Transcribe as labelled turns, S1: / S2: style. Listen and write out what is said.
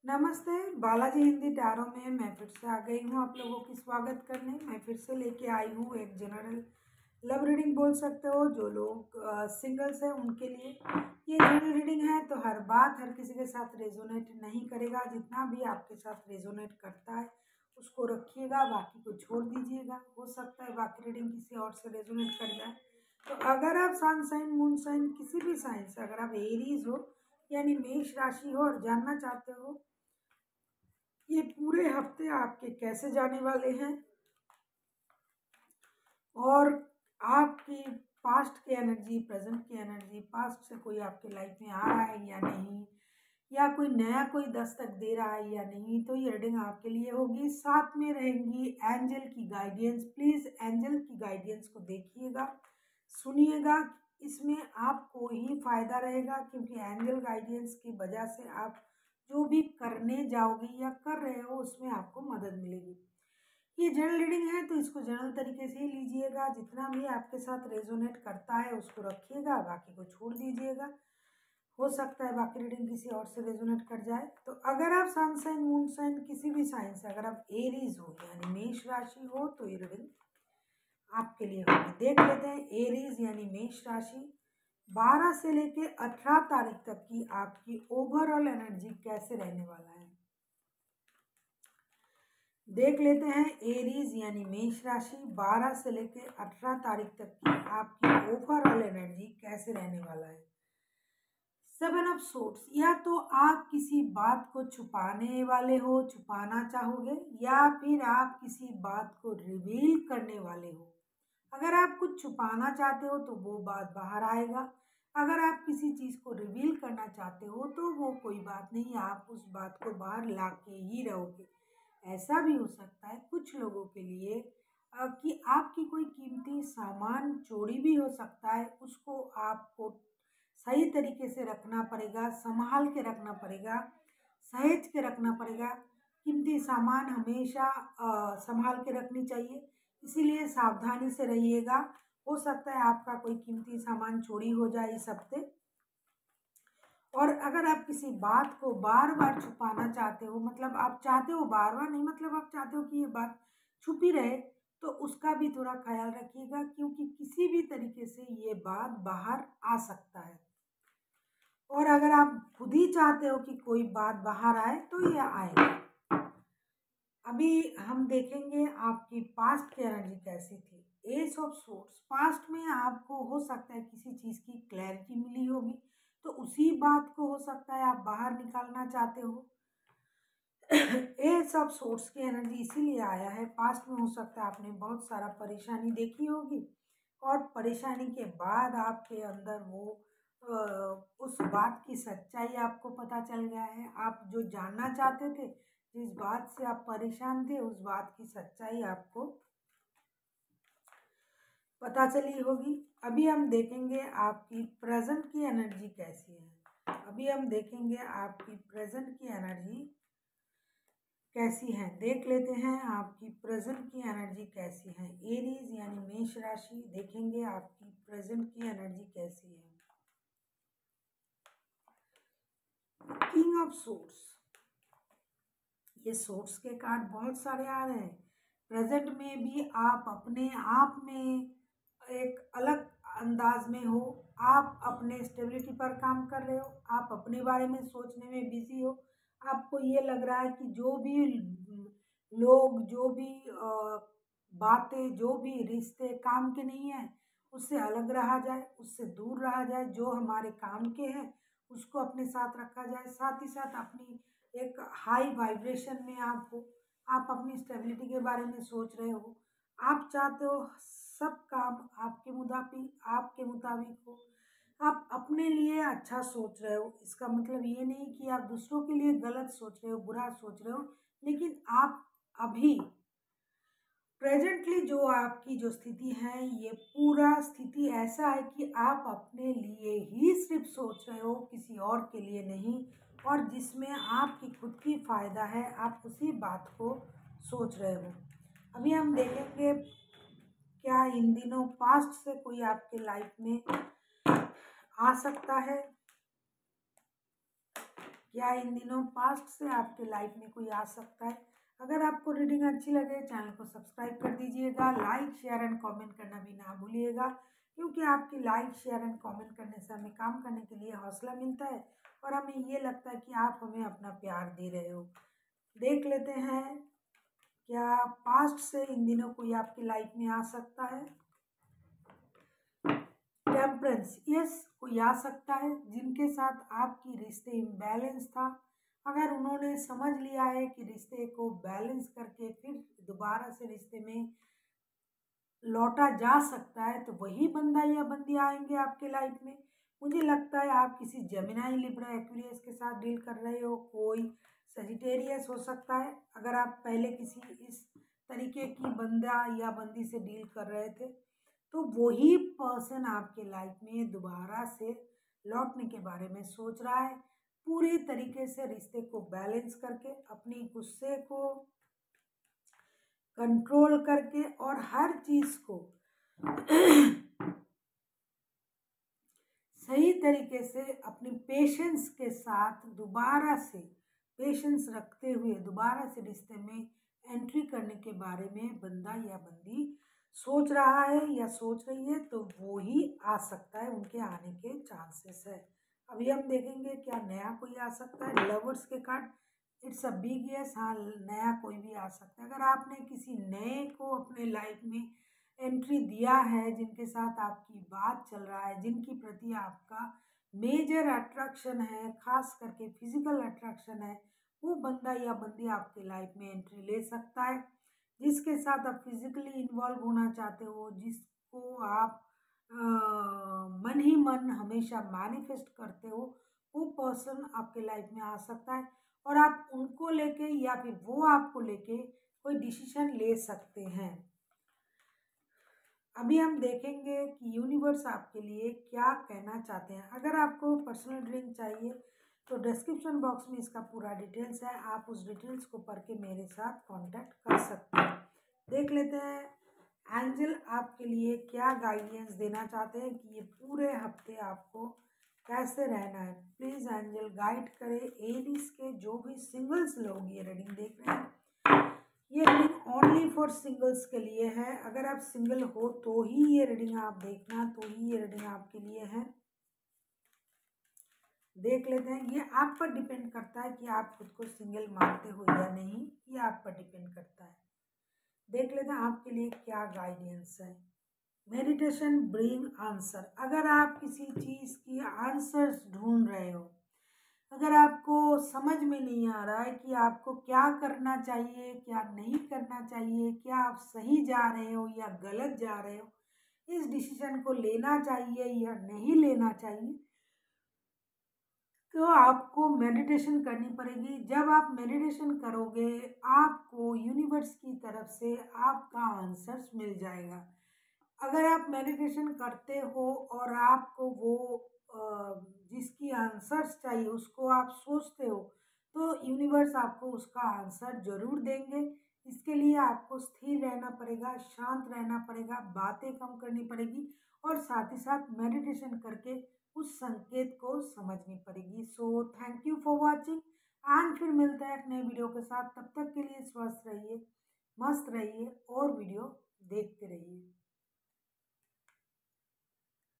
S1: नमस्ते। बालाजी हिंदी टैरो में मैं फिर से आ गई हूँ आप लोगों की स्वागत करने। मैं फिर से लेके आई हूँ एक जनरल लव रीडिंग बोल सकते हो। जो लोग सिंगल्स हैं उनके लिए ये जनरल रीडिंग है, तो हर बात हर किसी के साथ रेजोनेट नहीं करेगा। जितना भी आपके साथ रेजोनेट करता है उसको रखिएगा, बाकी को छोड़ दीजिएगा। हो सकता है बाकी रीडिंग किसी और से रेजोनेट कर जाए। तो अगर आप सन साइन मून साइन किसी भी साइन से, अगर आप एरीज हो यानी मेष राशि हो और जानना चाहते हो ये पूरे हफ्ते आपके कैसे जाने वाले हैं और आपकी पास्ट की एनर्जी, प्रेजेंट की एनर्जी, पास्ट से कोई आपके लाइफ में आ रहा है या नहीं, या कोई नया कोई दस्तक दे रहा है या नहीं, तो ये रीडिंग आपके लिए होगी। साथ में रहेंगी एंजल की गाइडेंस। प्लीज़ एंजल की गाइडेंस को देखिएगा, सुनिएगा। इसमें आपको ही फायदा रहेगा, क्योंकि एंजल गाइडेंस की वजह से आप जो भी करने जाओगे या कर रहे हो उसमें आपको मदद मिलेगी। ये जनरल रीडिंग है तो इसको जनरल तरीके से ही लीजिएगा। जितना भी आपके साथ रेजोनेट करता है उसको रखिएगा, बाकी को छोड़ दीजिएगा। हो सकता है बाकी रीडिंग किसी और से रेजोनेट कर जाए। तो अगर आप सन साइन मून साइन किसी भी साइन से, अगर आप एरीज हो यानी मेष राशि हो, तो ये रीडिंग आपके लिए होगी। देख लेते हैं एरीज यानी मेष राशि 12 से लेके 18 तारीख तक की आपकी ओवरऑल एनर्जी कैसे रहने वाला है। देख लेते हैं एरीज यानी मेष राशि 12 से लेके 18 तारीख तक की आपकी ओवरऑल एनर्जी कैसे रहने वाला है। 7 ऑफ सोर्ड्स, या तो आप किसी बात को छुपाने वाले हो, छुपाना चाहोगे, या फिर आप किसी बात को रिवील करने वाले हो। अगर आप कुछ छुपाना चाहते हो तो वो बात बाहर आएगा। अगर आप किसी चीज़ को रिवील करना चाहते हो तो वो कोई बात नहीं, आप उस बात को बाहर ला के ही रहोगे। ऐसा भी हो सकता है कुछ लोगों के लिए कि आपकी कोई कीमती सामान चोरी भी हो सकता है। उसको आपको सही तरीके से रखना पड़ेगा, संभाल के रखना पड़ेगा, सहेज के रखना पड़ेगा। कीमती सामान हमेशा संभाल के रखनी चाहिए, इसीलिए सावधानी से रहिएगा। हो सकता है आपका कोई कीमती सामान चोरी हो जाए इस हफ्ते। और अगर आप किसी बात को बार बार छुपाना चाहते हो, मतलब आप चाहते हो बार बार नहीं, मतलब आप चाहते हो कि ये बात छुपी रहे, तो उसका भी थोड़ा ख्याल रखिएगा, क्योंकि किसी भी तरीके से ये बात बाहर आ सकता है। और अगर आप खुद ही चाहते हो कि कोई बात बाहर आए तो ये आएगा। अभी हम देखेंगे आपकी पास्ट की एनर्जी कैसी थी। एस ऑफ सोर्ड्स, पास्ट में आपको हो सकता है किसी चीज़ की क्लैरिटी मिली होगी, तो उसी बात को हो सकता है आप बाहर निकालना चाहते हो। एस ऑफ सोर्ड्स की एनर्जी इसीलिए आया है, पास्ट में हो सकता है आपने बहुत सारा परेशानी देखी होगी और परेशानी के बाद आपके अंदर वो उस बात की सच्चाई आपको पता चल गया है। आप जो जानना चाहते थे, जिस बात से आप परेशान थे, उस बात की सच्चाई आपको पता चली होगी। अभी हम देखेंगे आपकी प्रेजेंट की एनर्जी कैसी है। अभी हम देखेंगे आपकी प्रेजेंट की एनर्जी कैसी है। देख लेते हैं आपकी प्रेजेंट की एनर्जी कैसी है। एरीज यानी मेष राशि, देखेंगे आपकी प्रेजेंट की एनर्जी कैसी है। किंग ऑफ सोर्ड्स, ये सोर्ड्स के कार्ड बहुत सारे आ रहे हैं। प्रेजेंट में भी आप अपने आप में एक अलग अंदाज में हो, आप अपने स्टेबिलिटी पर काम कर रहे हो, आप अपने बारे में सोचने में बिजी हो। आपको ये लग रहा है कि जो भी लोग, जो भी बातें, जो भी रिश्ते काम के नहीं हैं उससे अलग रहा जाए, उससे दूर रहा जाए। जो हमारे काम के हैं उसको अपने साथ रखा जाए। साथ ही साथ अपनी एक हाई वाइब्रेशन में आप हो, आप अपनी स्टेबिलिटी के बारे में सोच रहे हो। आप चाहते हो सब काम आपके मुताबिक हो। आप अपने लिए अच्छा सोच रहे हो। इसका मतलब ये नहीं कि आप दूसरों के लिए गलत सोच रहे हो, बुरा सोच रहे हो, लेकिन आप अभी प्रेजेंटली जो आपकी जो स्थिति है, ये पूरा स्थिति ऐसा है कि आप अपने लिए ही सिर्फ सोच रहे हो, किसी और के लिए नहीं। और जिसमें आपकी खुद की फ़ायदा है, आप उसी बात को सोच रहे हो। अभी हम देखेंगे क्या इन दिनों पास्ट से कोई आपके लाइफ में आ सकता है। क्या इन दिनों पास्ट से आपके लाइफ में कोई आ सकता है? अगर आपको रीडिंग अच्छी लगे चैनल को सब्सक्राइब कर दीजिएगा, लाइक शेयर एंड कमेंट करना भी ना भूलिएगा, क्योंकि आपकी लाइक शेयर एंड कमेंट करने से हमें काम करने के लिए हौसला मिलता है और हमें ये लगता है कि आप हमें अपना प्यार दे रहे हो। देख लेते हैं क्या पास्ट से इन दिनों कोई आपकी लाइफ में आ सकता है। टेम्परेंस, यस, कोई आ सकता है जिनके साथ आपकी रिश्ते इम्बैलेंस था। अगर उन्होंने समझ लिया है कि रिश्ते को बैलेंस करके फिर दोबारा से रिश्ते में लौटा जा सकता है, तो वही बंदा या बंदी आएंगे आपके लाइफ में। मुझे लगता है आप किसी जेमिनाई, लिब्रा, एक्वेरियस के साथ डील कर रहे हो, कोई सजिटेरियस हो सकता है। अगर आप पहले किसी इस तरीके की बंदा या बंदी से डील कर रहे थे, तो वही पर्सन आपके लाइफ में दोबारा से लौटने के बारे में सोच रहा है, पूरी तरीके से रिश्ते को बैलेंस करके, अपनी गुस्से को कंट्रोल करके और हर चीज को सही तरीके से अपनी पेशेंस के साथ दोबारा से पेशेंस रखते हुए दोबारा से रिश्ते में एंट्री करने के बारे में बंदा या बंदी सोच रहा है या सोच रही है, तो वो ही आ सकता है, उनके आने के चांसेस है। अभी हम देखेंगे क्या नया कोई आ सकता है। लवर्स के card, it's a big yes, हाँ नया कोई भी आ सकता है। अगर आपने किसी नए को अपने लाइफ में एंट्री दिया है, जिनके साथ आपकी बात चल रहा है, जिनकी प्रति आपका मेजर अट्रैक्शन है, खास करके फिजिकल अट्रैक्शन है, वो बंदा या बंदी आपके लाइफ में एंट्री ले सकता है। जिसके साथ आप फिजिकली इन्वॉल्व होना चाहते हो, जिसको आप मन ही मन हमेशा मैनिफेस्ट करते हो, वो पर्सन आपके लाइफ में आ सकता है और आप उनको लेके या फिर वो आपको लेके कोई डिसीजन ले सकते हैं। अभी हम देखेंगे कि यूनिवर्स आपके लिए क्या कहना चाहते हैं। अगर आपको पर्सनल रीडिंग चाहिए तो डिस्क्रिप्शन बॉक्स में इसका पूरा डिटेल्स है, आप उस डिटेल्स को पढ़ के मेरे साथ कांटेक्ट कर सकते हैं। देख लेते हैं एंजल आपके लिए क्या गाइडेंस देना चाहते हैं कि ये पूरे हफ्ते आपको कैसे रहना है। प्लीज़ एंजल गाइड करें एरीज के जो भी सिंगल्स लोग ये रीडिंग देख रहे हैं। ये रीडिंग ओनली फॉर सिंगल्स के लिए है। अगर आप सिंगल हो तो ही ये रीडिंग आप देखना, तो ही ये रीडिंग आपके लिए है। देख लेते हैं, ये आप पर डिपेंड करता है कि आप खुद को सिंगल मानते हो या नहीं, ये आप पर डिपेंड करता है। देख लेते हैं आपके लिए क्या गाइडेंस है। मेडिटेशन ब्रिंग आंसर, अगर आप किसी चीज़ की आंसर्स ढूंढ रहे हो, अगर आपको समझ में नहीं आ रहा है कि आपको क्या करना चाहिए, क्या नहीं करना चाहिए, क्या आप सही जा रहे हो या गलत जा रहे हो, इस डिसीजन को लेना चाहिए या नहीं लेना चाहिए, तो आपको मेडिटेशन करनी पड़ेगी। जब आप मेडिटेशन करोगे, आपको यूनिवर्स की तरफ से आपका आंसर्स मिल जाएगा। अगर आप मेडिटेशन करते हो और आपको वो जिसकी आंसर्स चाहिए उसको आप सोचते हो, तो यूनिवर्स आपको उसका आंसर जरूर देंगे। इसके लिए आपको स्थिर रहना पड़ेगा, शांत रहना पड़ेगा, बातें कम करनी पड़ेगी और साथ ही साथ मेडिटेशन करके उस संकेत को समझनी पड़ेगी। So thank you for watching and फिर मिलते हैं एक नए वीडियो के साथ। तब तक के लिए स्वस्थ रहिए, मस्त रहिए और वीडियो देखते रहिए।